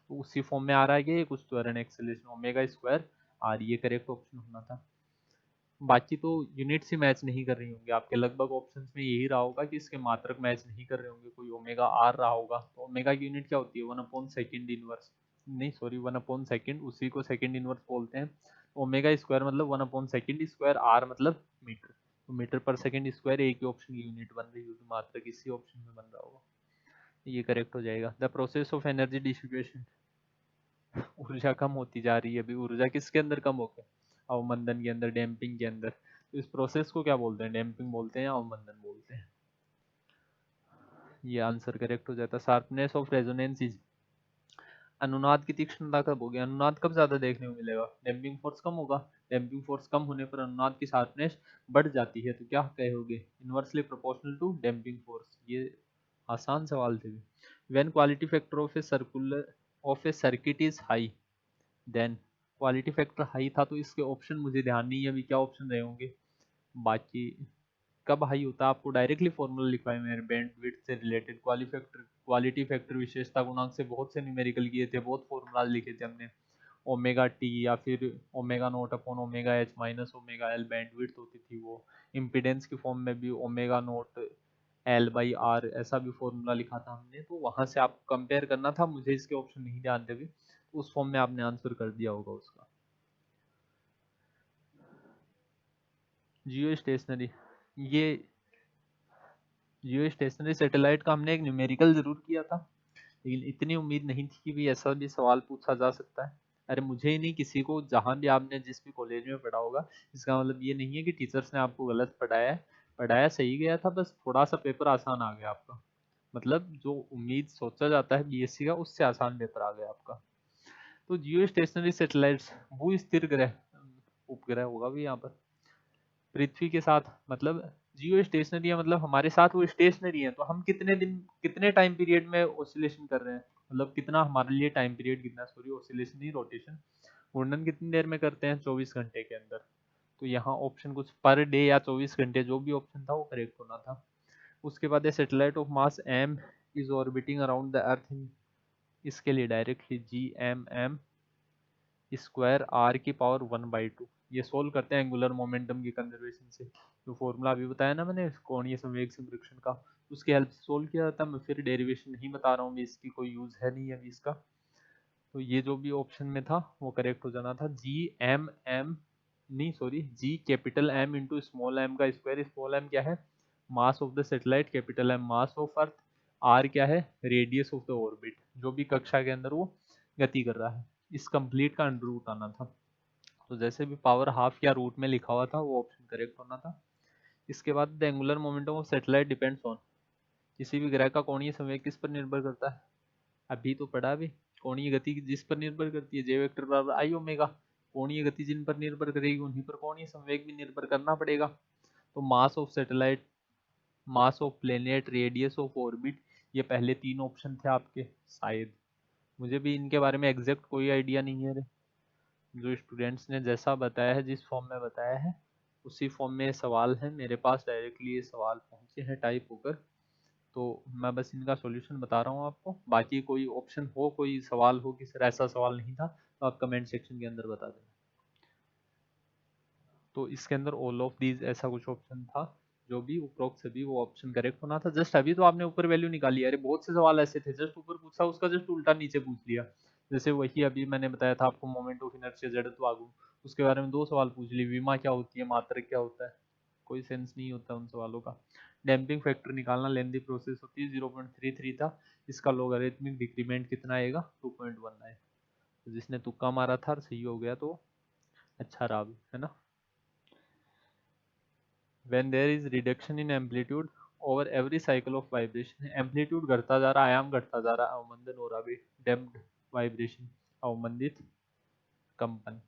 तो उसी फॉर्म में आ रहा है कि ये कुछ त्वरण एक्सेलरेशन ओमेगा स्क्वायर आर, ये करेक्ट ऑप्शन होना था। बाकी तो यूनिट से मैच नहीं कर रही होंगी आपके, लगभग ऑप्शंस में यही रहा होगा कि इसके मात्रक मैच नहीं कर रहे होंगे, कोई ओमेगा आर रहा होगा। तो ओमेगा की यूनिट क्या होती है? 1/सेकंड इनवर्स, नहीं सॉरी 1/सेकंड, उसी को सेकंड इनवर्स बोलते हैं। ओमेगा स्क्वायर मतलब 1/सेकंड स्क्वायर, आर मतलब मीटर। तो मीटर पर सेकंड स्क्वायर एक ही ऑप्शन की यूनिट बन रही होगी, मात्रक इसी ऑप्शन में बन रहा होगा, ये करेक्ट हो जाएगा। The process of energy distribution, ऊर्जा कम होती जा रही है अभी। ऊर्जा किसके अंदर कम होकर? अवमंदन के अंदर, डैम्पिंग के अंदर। तो इस प्रोसेस को क्या बोलते हैं? डैम्पिंग बोलते हैं या अवमंदन बोलते हैं? ये आंसर करेक्ट हो जाता है। शार्पनेस ऑफ रेजोनेंस इज, अनुनाद की तीक्ष्णता कब होगी? अनुनाद कब ज्यादा देखने को मिलेगा? डैम्पिंग फोर्स कम होगा। डैम्पिंग फोर्स कम होने पर अनुनाद की शार्पनेस बढ़ जाती है, तो क्या कहोगे? Inversely proportional to damping force. ये आसान सवाल थे। When quality factor of a circuit is high, then, quality factor high था तो इसके ऑप्शन मुझे ध्यान नहीं है अभी क्या ऑप्शन रहे होंगे। बाकी कब हाई होता है आपको डायरेक्टली फॉर्मूला लिखवाए मेरे, बैंड विड्थ से रिलेटेड। क्वालिटी फैक्टर विशेषता गुणांक से बहुत से न्यूमेरिकल किए थे, बहुत फॉर्मूला लिखे थे हमने। ओमेगा टी या फिर omega naught upon omega H minus omega L bandwidth होती थी वो। इम्पिडेंस की फॉर्म में भी omega naught L by R, ऐसा भी फॉर्मूला लिखा था हमने। तो वहां से आपको कंपेयर करना था, मुझे इसके ऑप्शन नहीं ध्यान थे भी। उस फॉर्म में आपने आंसर कर दिया होगा उसका। जियो स्टेशनरी, ये जियो स्टेशनरी सैटेलाइट का हमने एक न्यूमेरिकल जरूर किया था, लेकिन इतनी उम्मीद नहीं थी कि भी ऐसा भी सवाल पूछा जा सकता है। अरे मुझे ही नहीं, किसी को, जहां भी आपने जिस भी कॉलेज में पढ़ा होगा, इसका मतलब ये नहीं है कि टीचर्स ने आपको गलत पढ़ाया है। पढ़ाया सही गया था, बस थोड़ा सा पेपर आसान आ गया आपका। मतलब जो उम्मीद सोचा जाता है बीएससी का, उससे आसान पेपर आ गया आपका। तो जियो स्टेशनरी सैटेलाइट्स भू स्थिर ग्रह, उपग्रह होगा भी यहाँ पर, पृथ्वी के साथ, मतलब जियो स्टेशनरी है मतलब हमारे साथ वो स्टेशनरी है। तो हम कितने दिन, कितने टाइम पीरियड में ऑसिलेशन कर रहे हैं, मतलब कितना हमारे लिए टाइम पीरियड कितना, सॉरी ऑसिलेशन नहीं, रोटेशन, घूर्णन कितनी देर में करते हैं? 24 घंटे के अंदर। तो यहाँ ऑप्शन कुछ पर डे या 24 घंटे, जो भी ऑप्शन था वो करेक्ट होना था। उसके बाद है satellite of mass m is orbiting around the earth, इसके लिए डायरेक्टली GMM स्क्वायर आर की पावर 1/2। ये सोल्व करते हैं एंगुलर मोमेंटम की कंजर्वेशन से। जो फॉर्मूला अभी बताया ना मैंने कोणीय संवेग संरक्षण का, उसकी हेल्प से सोल्व किया जाता है। मैं फिर डेरिवेशन नहीं बता रहा हूँ, इसकी कोई यूज है नहीं अभी इसका। तो ये जो भी ऑप्शन में था वो करेक्ट हो जाना था। GMM, नहीं sorry, G capital M into small m का स्क्वायर। स्मॉल m क्या है? Mass of the satellite, capital M mass of earth, R क्या है? रेडियस ऑफ द ऑर्बिट, जो भी कक्षा के अंदर वो गति कर रहा है। इस कंप्लीट का अंडर रूट आना था। तो जैसे भी पावर हाफ या रूट में लिखा हुआ था वो ऑप्शन करेक्ट होना था। इसके बाद the angular momentum of satellite depends on, किसी भी ग्रह का कोणीय संवेग किस पर निर्भर करता है? अभी तो पढ़ा भी, कोणीय गति जिस पर निर्भर करती है, जे वेक्टर बराबर आई ओमेगा। कोणीय गति जिन पर निर्भर करेगी उन्हीं पर कोणीय संवेग भी निर्भर करना पड़ेगा। तो mass of satellite, mass of planet, radius of orbit, ये पहले 3 ऑप्शन थे आपके शायद। मुझे भी इनके बारे में एग्जैक्ट कोई आइडिया नहीं है रे। जो स्टूडेंट्स ने जैसा बताया है, जिस फॉर्म में बताया है, उसी फॉर्म में सवाल है मेरे पास, डायरेक्टली ये सवाल पहुंचे हैं टाइप होकर। तो मैं बस इनका सॉल्यूशन बता रहा हूँ आपको। बाकी कोई ऑप्शन हो, कोई सवाल हो कि सर ऐसा सवाल नहीं था, तो आप कमेंट सेक्शन के अंदर बता देना। तो इसके अंदर ऑल ऑफ दीज ऐसा कुछ ऑप्शन था, जो भी उपरोक्त सभी वो ऑप्शन करेक्ट होना था। जस्ट अभी तो आपने ऊपर वैल्यू निकाली, अरे बहुत से सवाल ऐसे थे, जस्ट ऊपर पूछा उसका जस्ट उल्टा नीचे पूछ लिया। जैसे वही अभी मैंने बताया था आपको मोमेंट ऑफ इनर्शिया जड़त्व आगू, उसके बारे में 2 सवाल पूछ लिए, विमा क्या होती है, मात्रक क्या होता है, कोई सेंस नहीं होता उन सवालों का। डैम्पिंग फैक्टर निकालना लेंदी प्रोसेस होती है, 0.33 था, इसका लोगरिथमिक डिक्रीमेंट कितना आएगा, 2.1 आए। तो जिसने तुक्का मारा था और सही हो गया तो अच्छा रहा भी, है ना। when there is reduction in amplitude over every cycle of vibration, amplitude घटता जा रहा है, आयाम घटता जा रहा है, अवमंदन हो रहा भी, डैम्प्ड वाइब्रेशन, अवमंदित कंपन।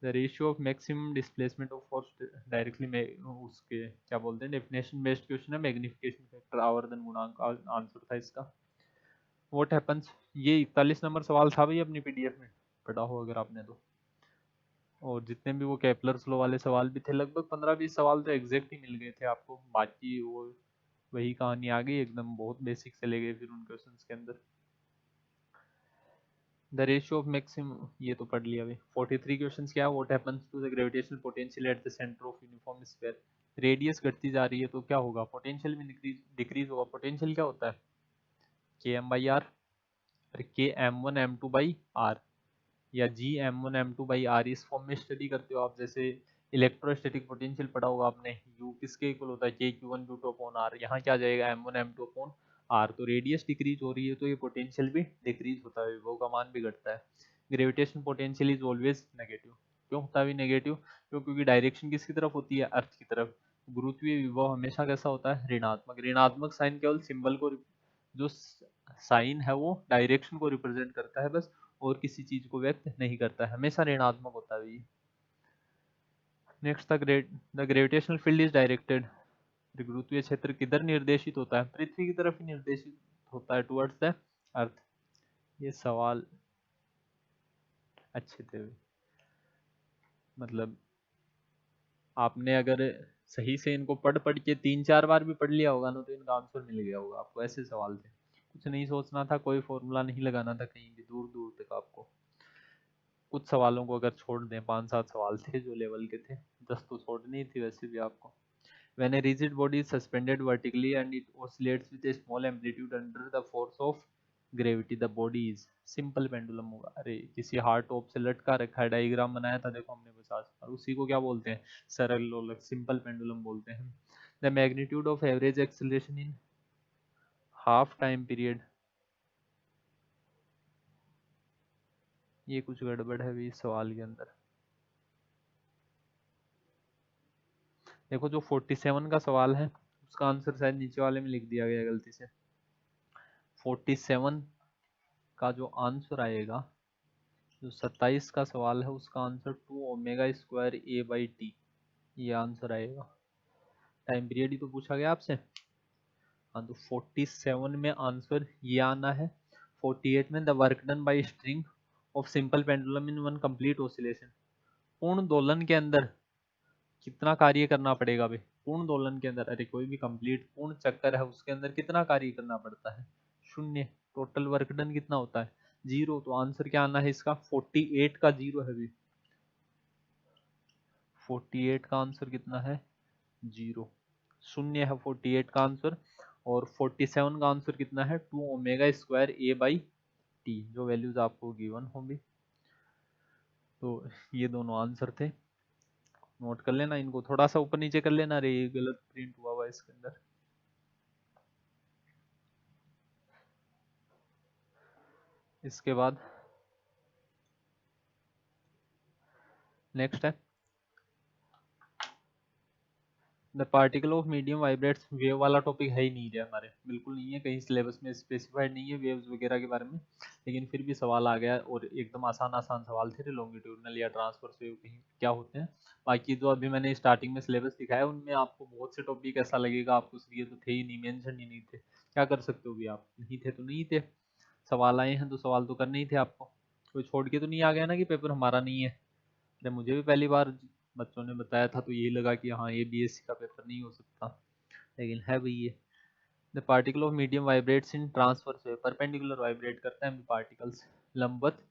The ratio of maximum displacement of force directly में उसके क्या बोलते हैं, डेफिनेशन बेस्ड क्वेश्चन है, मैग्निफिकेशन फैक्टर आवर्धन गुणांक आंसर था इसका। व्हाट हैपेंस, ये 41 नंबर सवाल था भाई अपनी पीडीएफ में, पढ़ा हो अगर आपने तो। और जितने भी वो केपलर्स लॉ वाले सवाल भी थे, लगभग 15-20 सवाल तो एग्जैक्ट ही मिल गए थे आपको, बाकी वो वही कहानी आ गई एकदम, बहुत बेसिक से ले गए फिर उन क्वेश्चंस के अंदर। द रेशियो ऑफ मैक्सिमम ये तो पढ़ लिया अभी। 43 क्वेश्चंस क्या है, what happens to the gravitational potential at the centre of uniform sphere. Radius घटती जा रही है तो क्या होगा, पोटेंशियल में डिक्रीज होगा। पोटेंशियल क्या होता है, K M by R, K M one M two by R, या G M one M two by R, इस फॉर्म में स्टडी करते हो आप। जैसे इलेक्ट्रोस्टैटिक पोटेंशियल पढ़ा होगा आपने, यू किसके इक्वल होता है, k q one q two upon r, यहाँ क्या आ जाएगा, m one M two upon r. तो रेडियस डिक्रीज हो रही है तो ये पोटेंशियल भी डिक्रीज होता है, विभव का मान भी घटता है। Gravitation potential is always negative, क्यों होता है नेगेटिव, क्योंकि डायरेक्शन किसकी तरफ होती है, अर्थ की तरफ। गुरुत्वीय विभव हमेशा कैसा होता है, ऋणात्मक। ऋणात्मक साइन केवल सिंबल को, जो साइन है वो डायरेक्शन को रिप्रेजेंट करता है बस, और किसी चीज को व्यक्त नहीं करता है, हमेशा ऋणात्मक होता है ये। Next the gravitational field is directed, गुरुत्वीय क्षेत्र किधर निर्देशित होता है, पृथ्वी की तरफ ही निर्देशित होता है, टुवर्ड्स द अर्थ। ये सवाल अच्छे थे, मतलब आपने अगर सही से इनको पढ़ पढ़ के 3-4 बार भी पढ़ लिया होगा ना तो इनका आंसर मिल गया होगा आपको। ऐसे सवाल थे, कुछ नहीं सोचना था, कोई फॉर्मूला नहीं लगाना था कहीं भी, दूर दूर तक आपको। कुछ सवालों को अगर छोड़ दें, 5-7 सवाल थे जो लेवल के थे, 10 तो छोड़नी ही थी वैसे भी आपको। When a rigid body is suspended vertically and it oscillates with a small amplitude under the force of gravity, the body is simple pendulum होगा। अरे किसी हार्ड टॉप से लटका रखा है, डायग्राम बनाया था देखो हमने 50 बार, उसी को क्या बोलते हैं, सरल लोलक, सिंपल पेंडुलम बोलते हैं। The magnitude of average acceleration in half time period, ये कुछ गड़बड़ है भी इस सवाल के अंदर। देखो जो 47 का सवाल है उसका आंसर शायद नीचे वाले में लिख दिया गया गलती से। 47 का जो आंसर आएगा, जो 27 का सवाल है उसका answer 2 omega square A by T, ये आंसर आएगा। टाइम पीरियड ही तो पूछा गया आपसे। हाँ तो 47 में आंसर ये आना है। 48 में the work done by string of simple pendulum in one complete oscillation, पूर्ण दोलन के अंदर कितना कार्य करना पड़ेगा भाई। पूर्ण दोलन के अंदर, अरे कोई भी कंप्लीट पूर्ण चक्कर है उसके अंदर कितना कार्य करना पड़ता है, 0। टोटल वर्क डन कितना होता है, 0। तो आंसर क्या आना है इसका, 48 का 0 है भी, 48 का आंसर कितना है, 0, 0 है 48 का आंसर। और 47 का आंसर कितना है, 2 omega square A by T, जो वैल्यूज आपको गिवन होंगी। तो ये दोनों आंसर थे, नोट कर लेना इनको, थोड़ा सा ऊपर नीचे कर लेना, रे ये गलत प्रिंट हुआ हुआ इसके अंदर। इसके बाद नेक्स्ट है the particle of medium vibrates. Wave वाला टॉपिक है ही नहीं है हमारे, बिल्कुल नहीं है, कहीं सिलेबस में स्पेसिफाइड नहीं है वेव्स वगैरह के बारे में, लेकिन फिर भी सवाल आ गया और एकदम आसान आसान सवाल थे। लॉन्गिट्यूडनल या ट्रांसवर्स वेव कहीं क्या होते हैं। बाकी जो अभी मैंने स्टार्टिंग में सिलेबस दिखाया उनमें आपको बहुत से टॉपिक ऐसा लगेगा आपको ये तो थे ही नहीं, मेंशन ही नहीं थे, क्या कर सकते हो भी आप, नहीं थे तो नहीं थे, सवाल आए हैं तो सवाल तो करने ही थे आपको। कोई छोड़ के तो नहीं आ गया ना कि पेपर हमारा नहीं है। अरे मुझे भी पहली बार बच्चों ने बताया था तो यही लगा कि हाँ ये बीएससी का पेपर नहीं हो सकता, लेकिन है भाई ये। The particle of medium vibrates in transverse wave, perpendicular vibrate करते हैं पार्टिकल्स, लंबवत,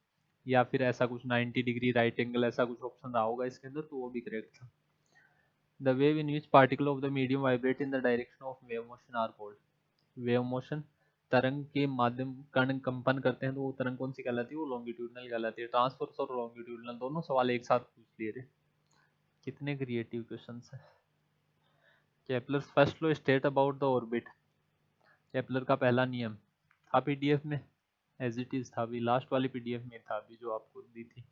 या फिर ऐसा कुछ 90 डिग्री राइट एंगल, ऐसा कुछ ऑप्शन रहा होगा इसके अंदर तो वो भी करेक्ट था। The wave in which particle of the medium vibrate in the direction of wave motion are called, wave motion तरंग के माध्यम कण कंपन करते हैं तो वो तरंग कौन सी कहलाती है? वो लॉन्गिट्यूडनल कहलाती है। ट्रांसवर्स और लॉन्गिट्यूडनल दोनों सवाल एक साथ पूछ लिए थे। कितने क्रिएटिव क्वेश्चंस है। Kepler's first law state about the orbit. Kepler का पहला नियम था पीडीएफ में, एज इट इज था, अभी लास्ट वाली पीडीएफ में था, अभी जो आपको दी थी।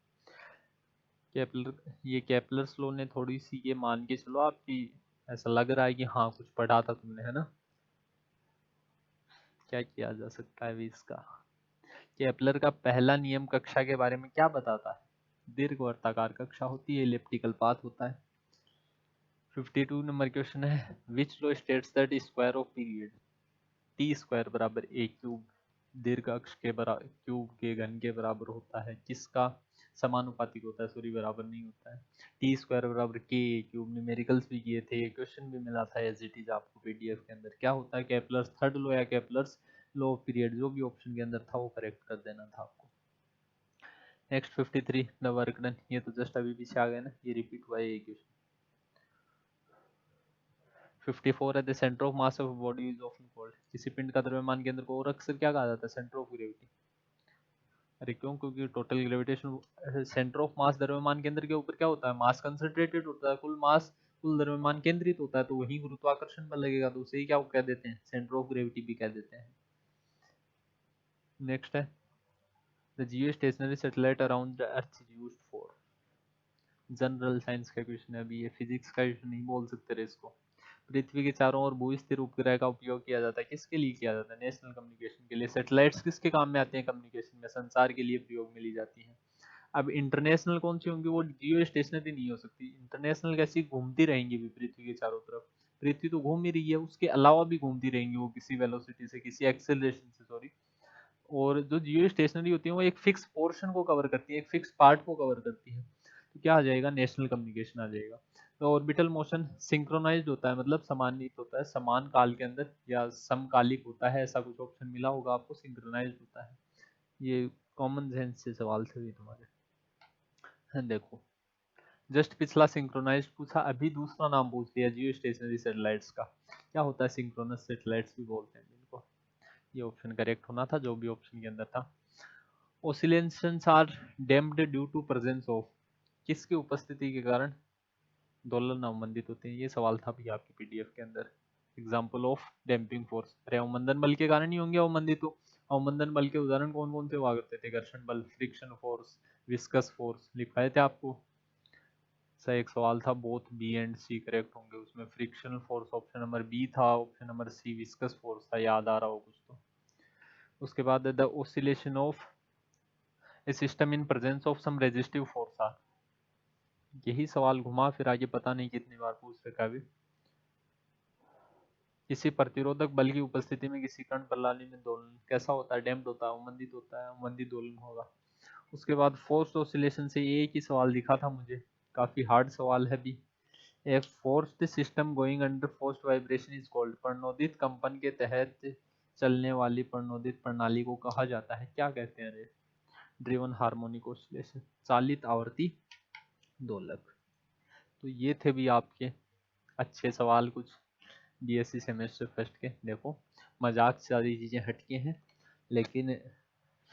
ये केपलर्स लॉ ने थोड़ी सी, ये मान के चलो आपकी, ऐसा लग रहा है कि हाँ कुछ पढ़ा था तुमने, है ना। क्या किया जा सकता है अभी इसका। केपलर का पहला नियम कक्षा के बारे में क्या बताता है? दीर्घवृत्ताकार कक्षा होती है, इलिप्टिकल पाथ होता है। 52 नंबर क्वेश्चन है, which law states that square of period T square बराबर ए क्यूब दीर्घ अक्ष के बराबर क्यूब के घन के बराबर होता है। किसका समानुपातिक होता है? सॉरी, बराबर नहीं होता है। टी स्क्वायर बराबर के ए क्यूब, न्यूमेरिकल्स भी किए थे, क्वेश्चन भी मिला था एज इट इज आपको पीडीएफ के अंदर। क्या होता है? केपलर्स थर्ड लॉ या केपलर्स लॉ ऑफ पीरियड, जो भी ऑप्शन के अंदर था वो करेक्ट कर देना था आपको। नेक्स्ट 53 द वर्क डन, ये तो जस्ट अभी पीछे आ गए ना, ये रिपीट हुआ है ये क्वेश्चन। 54 है, the centre of mass of body is often called. किसी पिंड का द्रव्यमान केंद्र को और अक्सर क्या कहा जाता है? Centre of gravity. अरे क्यों? क्योंकि total gravitation, centre of mass द्रव्यमान केंद्र के ऊपर क्या होता है? मास कंसंट्रेटेड होता है, कुल मास, कुल द्रव्यमान केंद्रित होता है, तो वही गुरुत्वाकर्षण बल लगेगा, तो उसे ही क्या कह देते हैं? सेंटर ऑफ ग्रेविटी भी कह देते हैं। नेक्स्ट है, the Jio stationery satellite around the earth is used for. General science का क्वेश्चन है अभी, ये फिजिक्स का क्वेश्चन नहीं बोल सकते रे इसको। पृथ्वी के चारों ओर भू स्थिर उपग्रह का उपयोग किया जाता है, किसके लिए किया जाता है? नेशनल कम्युनिकेशन के लिए। सैटेलाइट्स किसके काम में आते हैं? कम्युनिकेशन में, संचार के लिए प्रयोग में ली जाती हैं। अब इंटरनेशनल कौन सी होंगी? वो जियो स्टेशनरी नहीं हो सकती। इंटरनेशनल कैसी? घूमती रहेंगी भी पृथ्वी के चारों तरफ। पृथ्वी तो घूम ही रही है, उसके अलावा भी घूमती रहेंगी वो, किसी वेलोसिटी से, किसी एक्सेलरेशन से, सॉरी। और जो जियो स्टेशनरी होती है वो एक फिक्स पोर्शन को कवर करती है, एक फिक्स पार्ट को कवर करती है, तो क्या आ जाएगा? नेशनल कम्युनिकेशन आ जाएगा। तो ऑर्बिटल मोशन सिंक्रोनाइज्ड होता है, मतलब समान्वित होता है, समान काल के अंदर, या समकालिक होता है, ऐसा कुछ ऑप्शन मिला होगा आपको। सिंक्रोनाइज्ड होता है। ये कॉमन सेंस से सवाल थे भी तुम्हारे। देखो, जस्ट पिछला सिंक्रोनाइज्ड पूछा, अभी दूसरा नाम पूछ लिया जियो स्टेशनरी सैटेलाइट्स का। क्या होता है? सिंक्रोनस सैटेलाइट्स भी बोलते हैं इनको। ये ऑप्शन करेक्ट होना था, जो भी ऑप्शन के अंदर था। Oscillations are damped due to presence of. किसकी उपस्थिति के कारण दोलन अवमंदित होते हैं? ये सवाल था भी आपकी पीडीएफ के अंदर। एग्जाम्पल ऑफ डैम्पिंग फोर्स, अरे अवमंदन बल के कारण ही होंगे अवमंदित। तो अवमंदन बल के उदाहरण कौन कौन से हुआ करते थे? घर्षण बल, फ्रिक्शन फोर्स, विस्कस फोर्स, लिखाए थे आपको। सर एक सवाल था, both B and C correct होंगे, उसमें frictional force option number B था, option number C viscous force था, याद आ रहा हो कुछ तो। उसके बाद the oscillation of a system in presence of some resistive force are. यही सवाल घुमा फिरा के पता नहीं कितनी बार पूछ रखा है। किसी प्रतिरोधक बल की उपस्थिति में किसी कण प्रणाली में दोलन कैसा होता है? डैम्प्ड होता है, अवमंदित होता है, अवमंदित दोलन होगा। उसके बाद फोर्स्ड ऑसिलेशन से ये एक ही सवाल दिखा था मुझे, काफी हार्ड सवाल है भी। A forced system going under forced vibration is called. प्रणोदित कंपन के तहत चलने वाली प्रणोदित प्रणाली को कहा जाता है, क्या कहते हैं? रे ड्रिवन हार्मोनिक ऑसिलेशन, चालित आवर्ती दोलक। तो ये थे भी आपके अच्छे सवाल कुछ बीएससी सेमेस्टर फर्स्ट के। देखो, मजाक से सारी चीज़ें हटके हैं, लेकिन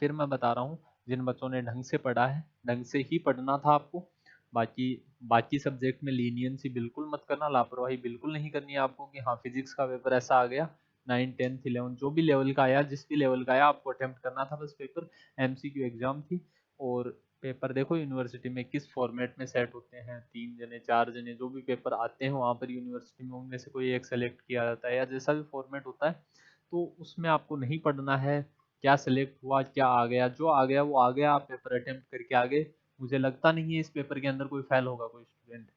फिर मैं बता रहा हूँ, जिन बच्चों ने ढंग से पढ़ा है, ढंग से ही पढ़ना था आपको। बाकी बाकी सब्जेक्ट में लीनियंसी बिल्कुल मत करना, लापरवाही बिल्कुल नहीं करनी है आपको कि हाँ फिजिक्स का पेपर ऐसा आ गया, 9, 10, 11 जो भी लेवल का आया, जिस भी लेवल का आया आपको अटेम्प्ट करना था बस पेपर। एमसीक्यू एग्जाम थी। और पेपर देखो यूनिवर्सिटी में किस फॉर्मेट में सेट होते हैं, 3 जने 4 जने जो भी पेपर आते हैं वहाँ पर यूनिवर्सिटी में, उनमें से कोई एक सेलेक्ट किया जाता है, या जैसा भी फॉर्मेट होता है, तो उसमें आपको नहीं पढ़ना है क्या सिलेक्ट हुआ, क्या आ गया, जो आ गया वो आ गया, आप पेपर अटेम्प्ट करके आगे। मुझे लगता नहीं है इस पेपर के अंदर कोई फेल होगा कोई स्टूडेंट,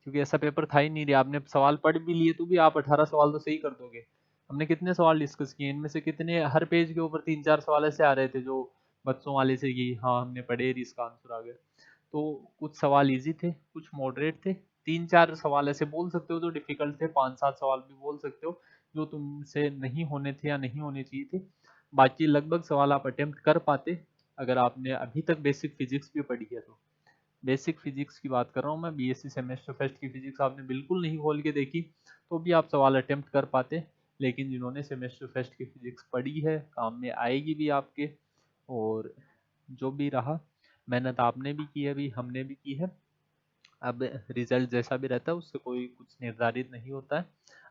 क्योंकि ऐसा पेपर था ही नहीं रहा। आपने सवाल पढ़ भी लिए तो भी आप 18 सवाल तो सही कर दोगे। हमने कितने सवाल डिस्कस किए, इनमें से कितने हर पेज के ऊपर 3-4 सवाल ऐसे आ रहे थे जो बच्चों वाले से कि हाँ हमने पढ़े, इसका आंसर आ गया। तो कुछ सवाल इजी थे, कुछ मॉडरेट थे, 3-4 सवाल ऐसे बोल सकते हो जो डिफिकल्ट थे, 5-7 सवाल भी बोल सकते हो जो तुमसे नहीं होने थे या नहीं होने चाहिए थे। बाकी लगभग सवाल आप अटेम्प्ट कर पाते अगर आपने अभी तक बेसिक फिजिक्स भी पढ़ी है तो। बेसिक फिजिक्स की बात कर रहा हूँ मैं, बीएससी सेमेस्टर फर्स्ट की फिजिक्स आपने बिल्कुल नहीं खोल के देखी तो भी आप सवाल अटेम्प्ट कर पाते। लेकिन जिन्होंने सेमेस्टर फर्स्ट की फिजिक्स पढ़ी है, काम में आएगी भी आपके। और जो भी रहा, मेहनत आपने भी की है, अभी हमने भी की है। अब रिजल्ट जैसा भी रहता है उससे कोई कुछ निर्धारित नहीं होता है।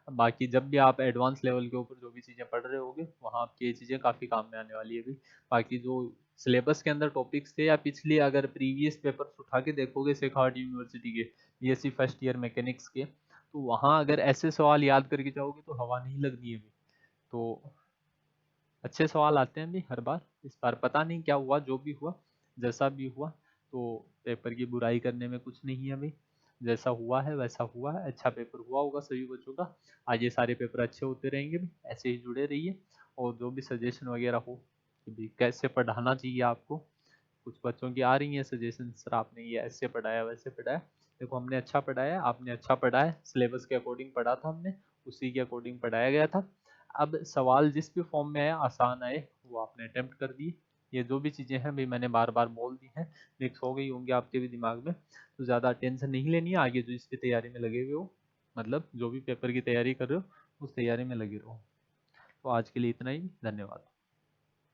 बाकी जब भी आप एडवांस लेवल के ऊपर जो भी चीज़ें पढ़ रहे होगे, वहाँ आपकी ये चीज़ें काफ़ी काम में आने वाली है अभी। बाकी जो सिलेबस के अंदर टॉपिक्स थे, या पिछली अगर प्रीवियस पेपर्स उठा के देखोगे सेखावट यूनिवर्सिटी के बीएससी फर्स्ट ईयर मैकेनिक्स के, तो वहाँ अगर ऐसे सवाल याद करके जाओगे तो हवा नहीं लगनी है अभी। तो अच्छे सवाल आते हैं भी हर बार। इस बार पता नहीं क्या हुआ, जो भी हुआ, जैसा भी हुआ, तो पेपर की बुराई करने में कुछ नहीं है अभी। जैसा हुआ है वैसा हुआ है, अच्छा पेपर हुआ होगा सभी बच्चों का। आगे सारे पेपर अच्छे होते रहेंगे भी, ऐसे ही जुड़े रहिए। और जो भी सजेशन वगैरह हो कि भी कैसे पढ़ाना चाहिए आपको, कुछ बच्चों की आ रही है सजेशन, सर आपने ये ऐसे पढ़ाया वैसे पढ़ाया। देखो हमने अच्छा पढ़ाया, आपने अच्छा पढ़ा है, सिलेबस के अकॉर्डिंग पढ़ा था हमने, उसी के अकॉर्डिंग पढ़ाया गया था। अब सवाल जिस भी फॉर्म में आया, आसान आए, वो आपने अटेम्प्ट कर दिए। ये जो भी चीज़ें हैं भाई मैंने बार बार बोल दी हैं, मिक्स हो गई होंगी आपके भी दिमाग में, तो ज़्यादा टेंशन नहीं लेनी है। आगे जो इसकी तैयारी में लगे हुए हो, मतलब जो भी पेपर की तैयारी कर रहे हो, उस तैयारी में लगे रहो। तो आज के लिए इतना ही, धन्यवाद।